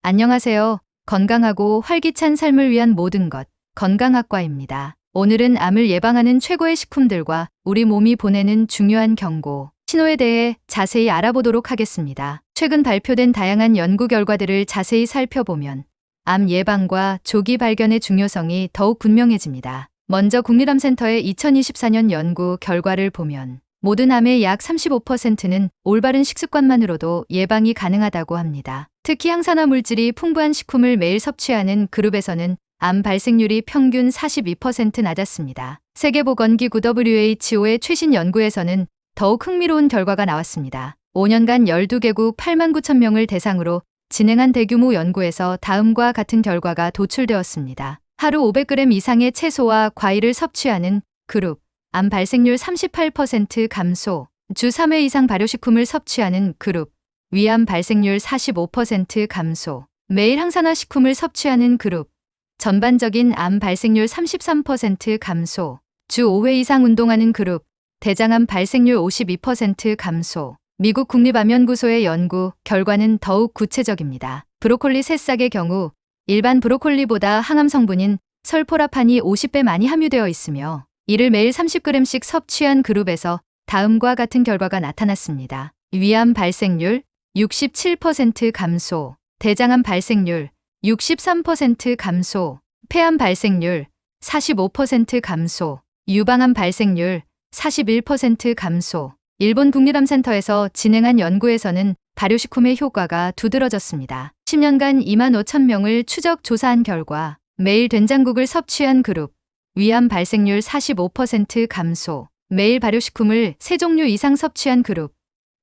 안녕하세요. 건강하고 활기찬 삶을 위한 모든 것, 건강학과입니다. 오늘은 암을 예방하는 최고의 식품들과 우리 몸이 보내는 중요한 경고, 신호에 대해 자세히 알아보도록 하겠습니다. 최근 발표된 다양한 연구 결과들을 자세히 살펴보면 암 예방과 조기 발견의 중요성이 더욱 분명해집니다. 먼저 국립암센터의 2024년 연구 결과를 보면 모든 암의 약 35%는 올바른 식습관만으로도 예방이 가능하다고 합니다. 특히 항산화 물질이 풍부한 식품을 매일 섭취하는 그룹에서는 암 발생률이 평균 42% 낮았습니다. 세계보건기구 WHO의 최신 연구에서는 더욱 흥미로운 결과가 나왔습니다. 5년간 12개국 8만 9천 명을 대상으로 진행한 대규모 연구에서 다음과 같은 결과가 도출되었습니다. 하루 500g 이상의 채소와 과일을 섭취하는 그룹, 암 발생률 38% 감소, 주 3회 이상 발효식품을 섭취하는 그룹, 위암 발생률 45% 감소, 매일 항산화 식품을 섭취하는 그룹, 전반적인 암 발생률 33% 감소, 주 5회 이상 운동하는 그룹, 대장암 발생률 52% 감소. 미국 국립암연구소의 연구 결과는 더욱 구체적입니다. 브로콜리 새싹의 경우 일반 브로콜리보다 항암 성분인 설포라판이 50배 많이 함유되어 있으며 이를 매일 30g씩 섭취한 그룹에서 다음과 같은 결과가 나타났습니다. 위암 발생률 67% 감소, 대장암 발생률 63% 감소, 폐암 발생률 45% 감소, 유방암 발생률 41% 감소. 일본 국립암센터에서 진행한 연구에서는 발효식품의 효과가 두드러졌습니다. 10년간 2만 5천 명을 추적 조사한 결과 매일 된장국을 섭취한 그룹, 위암 발생률 45% 감소, 매일 발효식품을 3종류 이상 섭취한 그룹,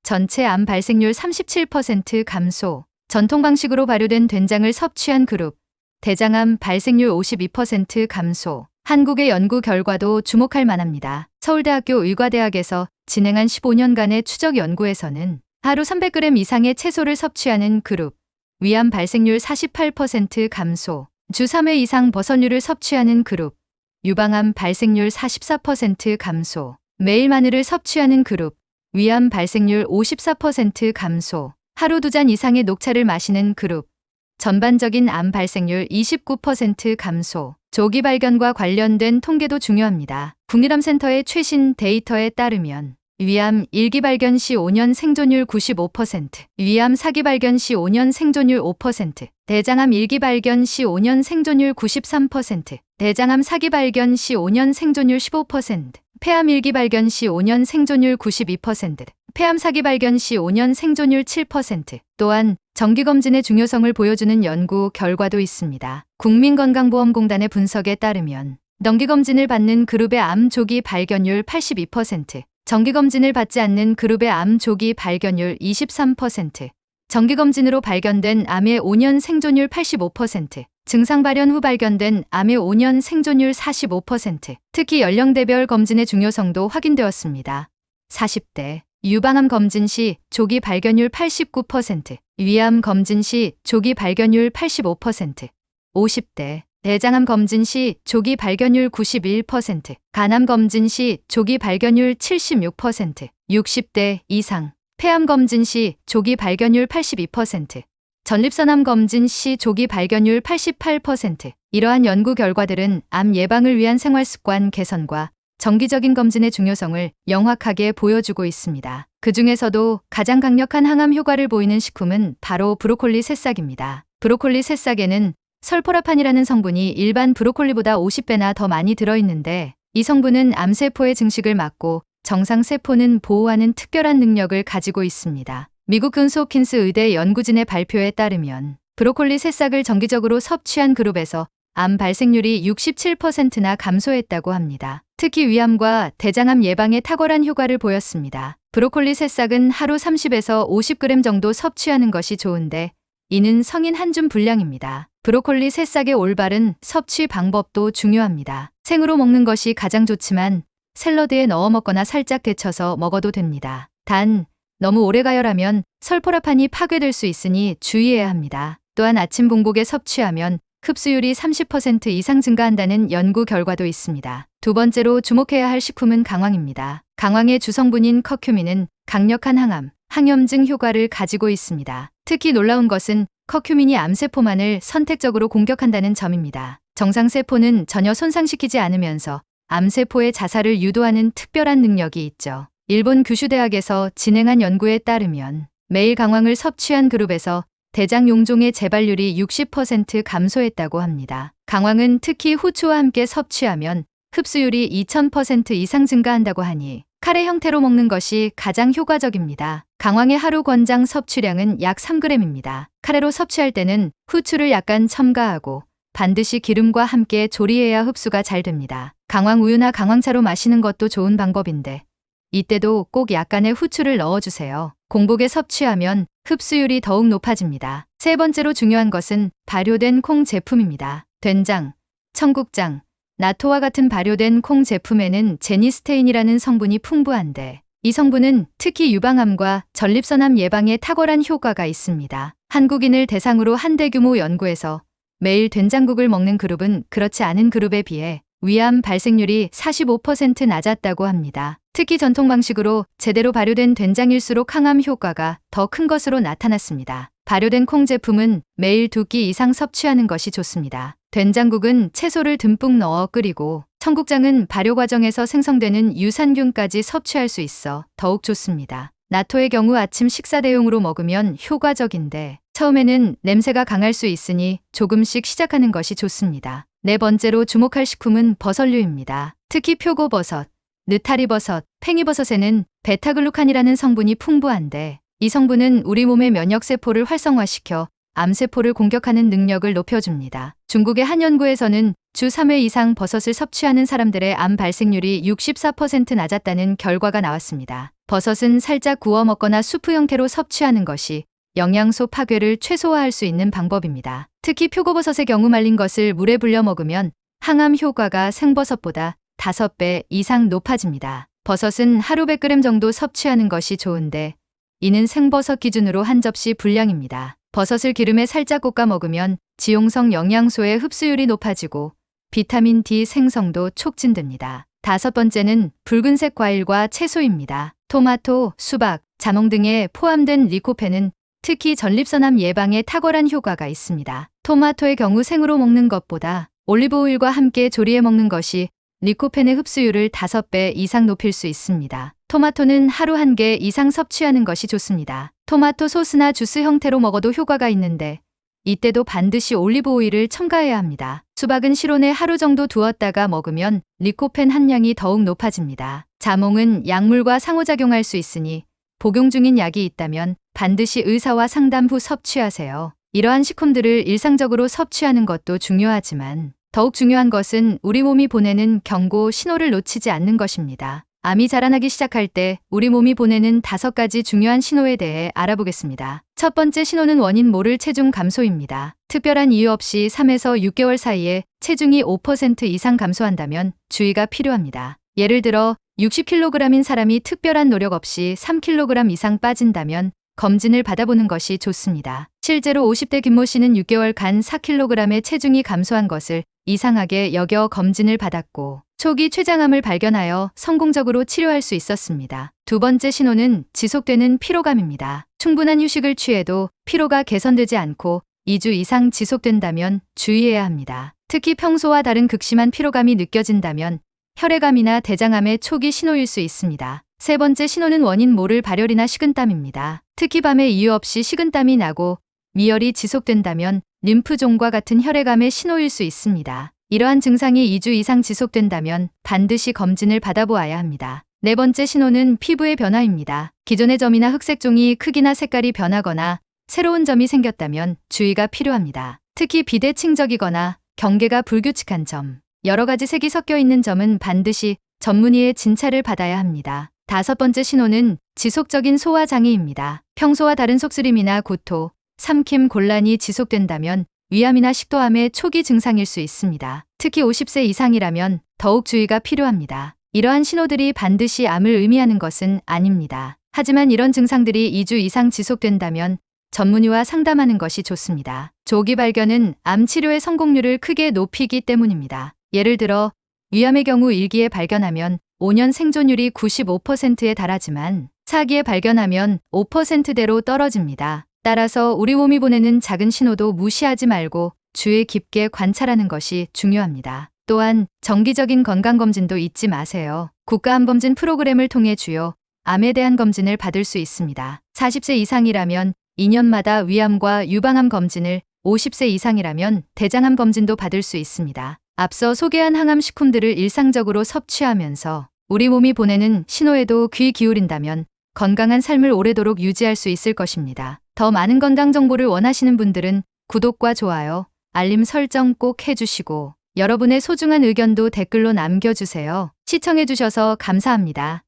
전체 암 발생률 37% 감소, 전통 방식으로 발효된 된장을 섭취한 그룹, 대장암 발생률 52% 감소. 한국의 연구 결과도 주목할 만합니다. 서울대학교 의과대학에서 진행한 15년간의 추적 연구에서는 하루 300g 이상의 채소를 섭취하는 그룹, 위암 발생률 48% 감소, 주 3회 이상 버섯류를 섭취하는 그룹, 유방암 발생률 44% 감소, 매일 마늘을 섭취하는 그룹, 위암 발생률 54% 감소, 하루 2잔 이상의 녹차를 마시는 그룹, 전반적인 암 발생률 29% 감소. 조기 발견과 관련된 통계도 중요합니다. 국립암센터의 최신 데이터에 따르면 위암 1기 발견 시 5년 생존율 95%, 위암 4기 발견 시 5년 생존율 5%, 대장암 1기 발견 시 5년 생존율 93%, 대장암 4기 발견 시 5년 생존율 15%, 폐암 1기 발견 시 5년 생존율 92%, 폐암 4기 발견 시 5년 생존율 7%. 또한 정기검진의 중요성을 보여주는 연구 결과도 있습니다. 국민건강보험공단의 분석에 따르면 정기검진을 받는 그룹의 암 조기 발견율 82%, 정기검진을 받지 않는 그룹의 암 조기 발견율 23%, 정기검진으로 발견된 암의 5년 생존율 85%, 증상 발현 후 발견된 암의 5년 생존율 45%, 특히 연령대별 검진의 중요성도 확인되었습니다. 40대 유방암 검진 시 조기 발견율 89%, 위암 검진 시 조기 발견율 85%, 50대 대장암 검진 시 조기 발견율 91%, 간암 검진 시 조기 발견율 76%, 60대 이상 폐암 검진 시 조기 발견율 82%, 전립선암 검진 시 조기 발견율 88%. 이러한 연구 결과들은 암 예방을 위한 생활습관 개선과 정기적인 검진의 중요성을 명확하게 보여주고 있습니다. 그 중에서도 가장 강력한 항암 효과를 보이는 식품은 바로 브로콜리 새싹입니다. 브로콜리 새싹에는 설포라판이라는 성분이 일반 브로콜리보다 50배나 더 많이 들어있는데 이 성분은 암세포의 증식을 막고 정상세포는 보호하는 특별한 능력을 가지고 있습니다. 미국 존스홉킨스 의대 연구진의 발표에 따르면 브로콜리 새싹을 정기적으로 섭취한 그룹에서 암 발생률이 67%나 감소했다고 합니다. 특히 위암과 대장암 예방에 탁월한 효과를 보였습니다. 브로콜리 새싹은 하루 30에서 50g 정도 섭취하는 것이 좋은데 이는 성인 한 줌 분량입니다. 브로콜리 새싹의 올바른 섭취 방법도 중요합니다. 생으로 먹는 것이 가장 좋지만 샐러드에 넣어 먹거나 살짝 데쳐서 먹어도 됩니다. 단, 너무 오래 가열하면 설포라판이 파괴될 수 있으니 주의해야 합니다. 또한 아침 공복에 섭취하면 흡수율이 30% 이상 증가한다는 연구 결과도 있습니다. 두 번째로 주목해야 할 식품은 강황입니다. 강황의 주성분인 커큐민은 강력한 항암, 항염증 효과를 가지고 있습니다. 특히 놀라운 것은 커큐민이 암세포만을 선택적으로 공격한다는 점입니다. 정상세포는 전혀 손상시키지 않으면서 암세포의 자살을 유도하는 특별한 능력이 있죠. 일본 규슈대학에서 진행한 연구에 따르면 매일 강황을 섭취한 그룹에서 대장 용종의 재발률이 60% 감소했다고 합니다. 강황은 특히 후추와 함께 섭취하면 흡수율이 2000% 이상 증가한다고 하니 카레 형태로 먹는 것이 가장 효과적입니다. 강황의 하루 권장 섭취량은 약 3g입니다. 카레로 섭취할 때는 후추를 약간 첨가하고 반드시 기름과 함께 조리해야 흡수가 잘 됩니다. 강황 우유나 강황차로 마시는 것도 좋은 방법인데 이때도 꼭 약간의 후추를 넣어주세요. 공복에 섭취하면 흡수율이 더욱 높아집니다. 세 번째로 중요한 것은 발효된 콩 제품입니다. 된장, 청국장, 나토와 같은 발효된 콩 제품에는 제니스테인이라는 성분이 풍부한데 이 성분은 특히 유방암과 전립선암 예방에 탁월한 효과가 있습니다. 한국인을 대상으로 한 대규모 연구에서 매일 된장국을 먹는 그룹은 그렇지 않은 그룹에 비해 위암 발생률이 45% 낮았다고 합니다. 특히 전통 방식으로 제대로 발효된 된장일수록 항암 효과가 더 큰 것으로 나타났습니다. 발효된 콩 제품은 매일 2끼 이상 섭취하는 것이 좋습니다. 된장국은 채소를 듬뿍 넣어 끓이고 청국장은 발효 과정에서 생성되는 유산균까지 섭취할 수 있어 더욱 좋습니다. 나토의 경우 아침 식사 대용으로 먹으면 효과적인데 처음에는 냄새가 강할 수 있으니 조금씩 시작하는 것이 좋습니다. 네 번째로 주목할 식품은 버섯류입니다. 특히 표고버섯, 느타리버섯, 팽이버섯에는 베타글루칸이라는 성분이 풍부한데 이 성분은 우리 몸의 면역세포를 활성화시켜 암세포를 공격하는 능력을 높여줍니다. 중국의 한 연구에서는 주 3회 이상 버섯을 섭취하는 사람들의 암 발생률이 64% 낮았다는 결과가 나왔습니다. 버섯은 살짝 구워 먹거나 수프 형태로 섭취하는 것이 영양소 파괴를 최소화할 수 있는 방법입니다. 특히 표고버섯의 경우 말린 것을 물에 불려 먹으면 항암 효과가 생버섯보다 5배 이상 높아집니다. 버섯은 하루 100g 정도 섭취하는 것이 좋은데 이는 생버섯 기준으로 한 접시 분량입니다. 버섯을 기름에 살짝 볶아 먹으면 지용성 영양소의 흡수율이 높아지고 비타민 D 생성도 촉진됩니다. 다섯 번째는 붉은색 과일과 채소입니다. 토마토, 수박, 자몽 등에 포함된 리코펜은 특히 전립선암 예방에 탁월한 효과가 있습니다. 토마토의 경우 생으로 먹는 것보다 올리브오일과 함께 조리해 먹는 것이 리코펜의 흡수율을 5배 이상 높일 수 있습니다. 토마토는 하루 1개 이상 섭취하는 것이 좋습니다. 토마토 소스나 주스 형태로 먹어도 효과가 있는데 이때도 반드시 올리브오일을 첨가해야 합니다. 수박은 실온에 하루 정도 두었다가 먹으면 리코펜 함량이 더욱 높아집니다. 자몽은 약물과 상호작용할 수 있으니 복용 중인 약이 있다면 반드시 의사와 상담 후 섭취하세요. 이러한 식품들을 일상적으로 섭취하는 것도 중요하지만 더욱 중요한 것은 우리 몸이 보내는 경고 신호를 놓치지 않는 것입니다. 암이 자라나기 시작할 때 우리 몸이 보내는 5가지 중요한 신호에 대해 알아보겠습니다. 첫 번째 신호는 원인 모를 체중 감소입니다. 특별한 이유 없이 3에서 6개월 사이에 체중이 5% 이상 감소한다면 주의가 필요합니다. 예를 들어 60kg인 사람이 특별한 노력 없이 3kg 이상 빠진다면 검진을 받아보는 것이 좋습니다. 실제로 50대 김모 씨는 6개월간 4kg의 체중이 감소한 것을 이상하게 여겨 검진을 받았고 초기 췌장암을 발견하여 성공적으로 치료할 수 있었습니다. 두 번째 신호는 지속되는 피로감입니다. 충분한 휴식을 취해도 피로가 개선되지 않고 2주 이상 지속된다면 주의해야 합니다. 특히 평소와 다른 극심한 피로감이 느껴진다면 혈액암이나 대장암의 초기 신호일 수 있습니다. 세 번째 신호는 원인 모를 발열이나 식은땀입니다. 특히 밤에 이유 없이 식은땀이 나고 미열이 지속된다면 림프종과 같은 혈액암의 신호일 수 있습니다. 이러한 증상이 2주 이상 지속된다면 반드시 검진을 받아보아야 합니다. 네 번째 신호는 피부의 변화입니다. 기존의 점이나 흑색종이 크기나 색깔이 변하거나 새로운 점이 생겼다면 주의가 필요합니다. 특히 비대칭적이거나 경계가 불규칙한 점, 여러 가지 색이 섞여 있는 점은 반드시 전문의의 진찰을 받아야 합니다. 다섯 번째 신호는 지속적인 소화장애입니다. 평소와 다른 속쓰림이나 구토, 삼킴, 곤란이 지속된다면 위암이나 식도암의 초기 증상일 수 있습니다. 특히 50세 이상이라면 더욱 주의가 필요합니다. 이러한 신호들이 반드시 암을 의미하는 것은 아닙니다. 하지만 이런 증상들이 2주 이상 지속된다면 전문의와 상담하는 것이 좋습니다. 조기 발견은 암 치료의 성공률을 크게 높이기 때문입니다. 예를 들어 위암의 경우 1기에 발견하면 5년 생존율이 95%에 달하지만 4기에 발견하면 5%대로 떨어집니다. 따라서 우리 몸이 보내는 작은 신호도 무시하지 말고 주의 깊게 관찰하는 것이 중요합니다. 또한 정기적인 건강검진도 잊지 마세요. 국가암검진 프로그램을 통해 주요 암에 대한 검진을 받을 수 있습니다. 40세 이상이라면 2년마다 위암과 유방암 검진을, 50세 이상이라면 대장암 검진도 받을 수 있습니다. 앞서 소개한 항암 식품들을 일상적으로 섭취하면서 우리 몸이 보내는 신호에도 귀 기울인다면 건강한 삶을 오래도록 유지할 수 있을 것입니다. 더 많은 건강 정보를 원하시는 분들은 구독과 좋아요, 알림 설정 꼭 해주시고 여러분의 소중한 의견도 댓글로 남겨주세요. 시청해주셔서 감사합니다.